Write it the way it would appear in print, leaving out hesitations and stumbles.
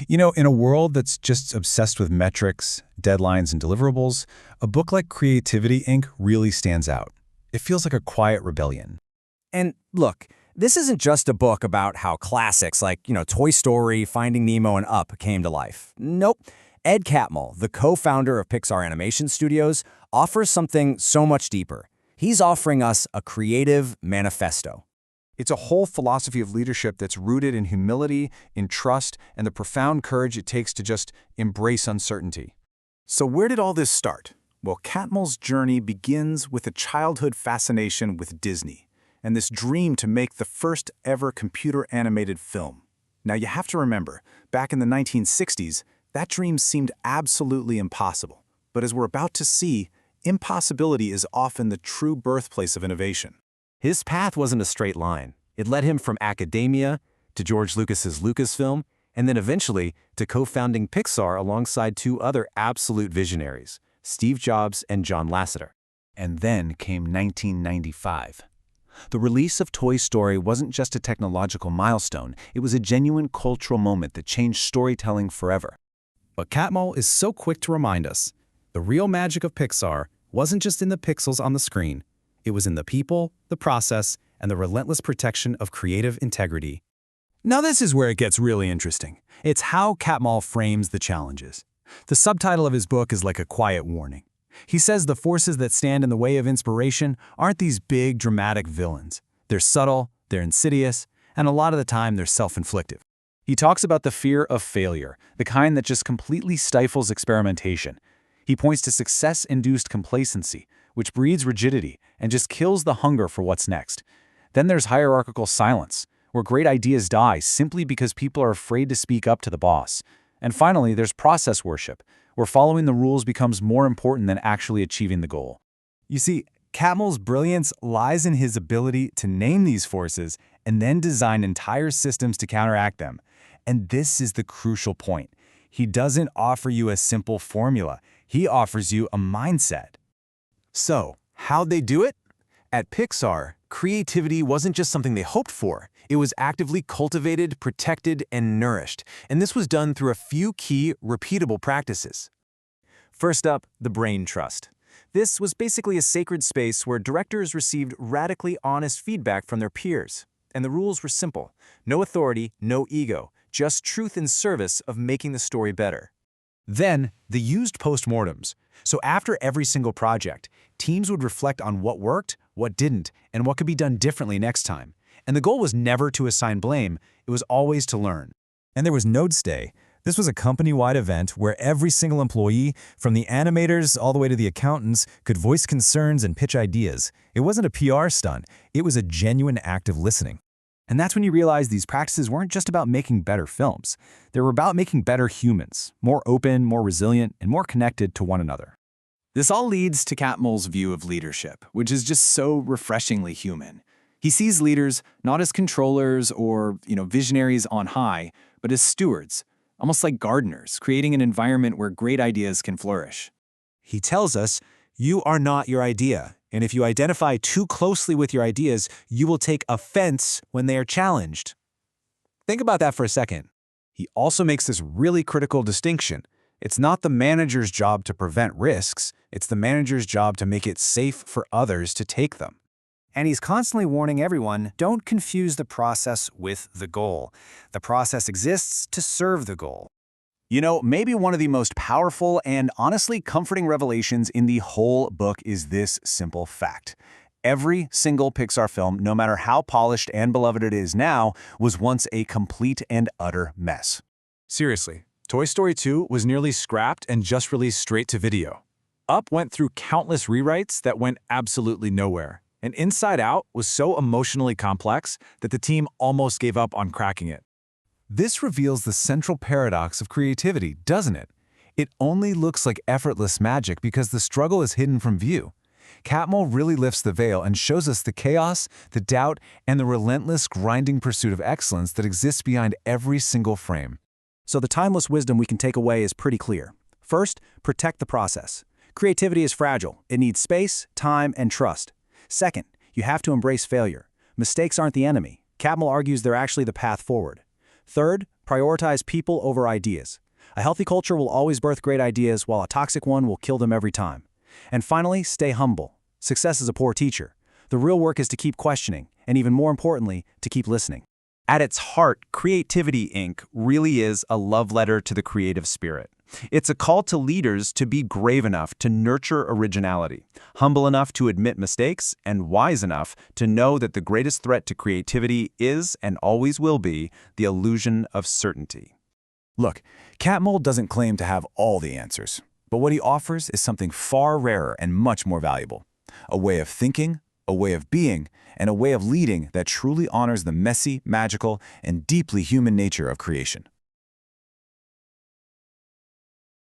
In a world that's just obsessed with metrics, deadlines, and deliverables, a book like Creativity, Inc. really stands out. It feels like a quiet rebellion. And look, this isn't just a book about how classics like, Toy Story, Finding Nemo, and Up came to life. Nope. Ed Catmull, the co-founder of Pixar Animation Studios, offers something so much deeper. He's offering us a creative manifesto. It's a whole philosophy of leadership that's rooted in humility, in trust, and the profound courage it takes to just embrace uncertainty. So where did all this start? Well, Catmull's journey begins with a childhood fascination with Disney and this dream to make the first ever computer-animated film. Now, you have to remember, back in the 1960s, that dream seemed absolutely impossible. But as we're about to see, impossibility is often the true birthplace of innovation. His path wasn't a straight line. It led him from academia to George Lucas's Lucasfilm, and then eventually to co-founding Pixar alongside two other absolute visionaries, Steve Jobs and John Lasseter. And then came 1995. The release of Toy Story wasn't just a technological milestone, it was a genuine cultural moment that changed storytelling forever. But Catmull is so quick to remind us, the real magic of Pixar wasn't just in the pixels on the screen. It was in the people, the process, and the relentless protection of creative integrity. Now this is where it gets really interesting. It's how Catmull frames the challenges. The subtitle of his book is like a quiet warning. He says the forces that stand in the way of inspiration aren't these big, dramatic villains. They're subtle, they're insidious, and a lot of the time they're self-inflictive. He talks about the fear of failure, the kind that just completely stifles experimentation. He points to success-induced complacency, which breeds rigidity and just kills the hunger for what's next. Then there's hierarchical silence, where great ideas die simply because people are afraid to speak up to the boss. And finally, there's process worship, where following the rules becomes more important than actually achieving the goal. You see, Catmull's brilliance lies in his ability to name these forces and then design entire systems to counteract them. And this is the crucial point. He doesn't offer you a simple formula. He offers you a mindset. So, how'd they do it? At Pixar, creativity wasn't just something they hoped for. It was actively cultivated, protected, and nourished. And this was done through a few key, repeatable practices. First up, the brain trust. This was basically a sacred space where directors received radically honest feedback from their peers. And the rules were simple. No authority, no ego, just truth in service of making the story better. Then, the used postmortems. So after every single project, teams would reflect on what worked, what didn't, and what could be done differently next time. And the goal was never to assign blame, it was always to learn. And there was Notes Day. This was a company-wide event where every single employee, from the animators all the way to the accountants, could voice concerns and pitch ideas. It wasn't a PR stunt, it was a genuine act of listening. And that's when you realize these practices weren't just about making better films. They were about making better humans, more open, more resilient, and more connected to one another. This all leads to Catmull's view of leadership, which is just so refreshingly human. He sees leaders not as controllers or, visionaries on high, but as stewards, almost like gardeners, creating an environment where great ideas can flourish. He tells us, you are not your idea, and if you identify too closely with your ideas, you will take offense when they are challenged. Think about that for a second. He also makes this really critical distinction. It's not the manager's job to prevent risks, it's the manager's job to make it safe for others to take them. And he's constantly warning everyone, don't confuse the process with the goal. The process exists to serve the goal. Maybe one of the most powerful and honestly comforting revelations in the whole book is this simple fact. Every single Pixar film, no matter how polished and beloved it is now, was once a complete and utter mess. Seriously, Toy Story 2 was nearly scrapped and just released straight to video. Up went through countless rewrites that went absolutely nowhere. And Inside Out was so emotionally complex that the team almost gave up on cracking it. This reveals the central paradox of creativity, doesn't it? It only looks like effortless magic because the struggle is hidden from view. Catmull really lifts the veil and shows us the chaos, the doubt, and the relentless grinding pursuit of excellence that exists behind every single frame. So the timeless wisdom we can take away is pretty clear. First, protect the process. Creativity is fragile. It needs space, time, and trust. Second, you have to embrace failure. Mistakes aren't the enemy. Catmull argues they're actually the path forward. Third, Prioritize people over ideas. A healthy culture will always birth great ideas, while a toxic one will kill them every time. And finally, stay humble. Success is a poor teacher. The real work is to keep questioning, and even more importantly, to keep listening. At its heart, Creativity, Inc. really is a love letter to the creative spirit. It's a call to leaders to be brave enough to nurture originality, humble enough to admit mistakes, and wise enough to know that the greatest threat to creativity is, and always will be, the illusion of certainty. Look, Catmull doesn't claim to have all the answers, but what he offers is something far rarer and much more valuable. A way of thinking, a way of being, and a way of leading that truly honors the messy, magical, and deeply human nature of creation.